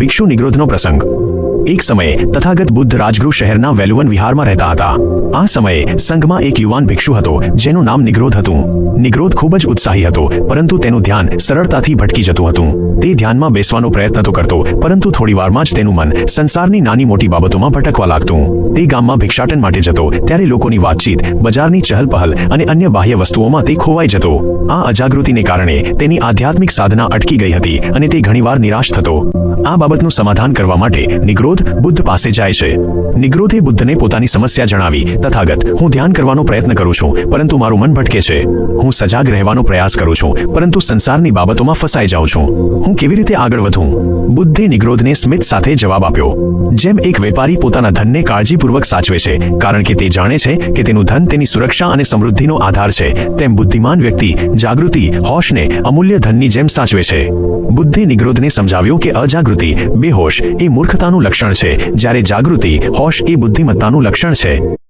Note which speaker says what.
Speaker 1: ભિક્ષુ નિગ્રોધનો પ્રસંગ। એક સમયે તથાગત બુદ્ધ રાજગૃહ શહેરના વેલુવન વિહારમાં રહેતા હતા। આ સમયે સંઘમાં એક યુવાન ભિક્ષુ હતો જેનું નામ નિગ્રોધ હતું। નિગ્રોધ ખૂબ જ ઉત્સાહી હતો, પરંતુ તેનું ધ્યાન સરળતાથી ભટકી જતું હતું। તે ધ્યાનમાં બેસવાનો પ્રયત્ન તો કરતો, પરંતુ થોડીવારમાં જ તેનું મન સંસારની નાની મોટી બાબતોમાં ભટકવા લાગતું। તે ગામમાં ભિક્ષાટન માટે જતો ત્યારે લોકોની વાતચીત, બજારની ચહલપહલ અને અન્ય બાહ્ય વસ્તુઓમાં તે ખોવાઈ જતો। આ અજાગૃતિને કારણે તેની આધ્યાત્મિક સાધના અટકી ગઈ હતી અને તે ઘણીવાર નિરાશ થતો। આ બાબતનું સમાધાન કરવા માટે નિગ્રોધ બુદ્ધ પાસે જાય છે। નિગ્રોધે બુદ્ધને પોતાની સમસ્યા જણાવી। તથાગત, હું ધ્યાન કરવાનો પ્રયત્ન કરું છું, પરંતુ મારું મન ભટકે છે। હું સજાગ રહેવાનો પ્રયાસ કરું છું, પરંતુ સંસારની બાબતોમાં ફસાઈ જાઉં છું। હું કેવી રીતે આગળ વધું? બુદ્ધે નિગ્રોધને સ્મિત સાથે જવાબ આપ્યો। જેમ એક વેપારી પોતાના ધનને કાળજીપૂર્વક સાચવે છે, કારણ કે તે જાણે છે કે તેનું ધન તેની સુરક્ષા અને સમૃદ્ધિનો આધાર છે, તેમ બુદ્ધિમાન વ્યક્તિ જાગૃતિ, હોશને અમૂલ્ય ધનની જેમ સાચવે છે। બુદ્ધે નિગ્રોધને સમજાવ્યું કે અજાગૃતિ, બેહોશ એ મૂર્ખતાનું લક્ષણ છે, જ્યારે જાગૃતિ, હોશ એ બુદ્ધિમત્તાનું લક્ષણ છે।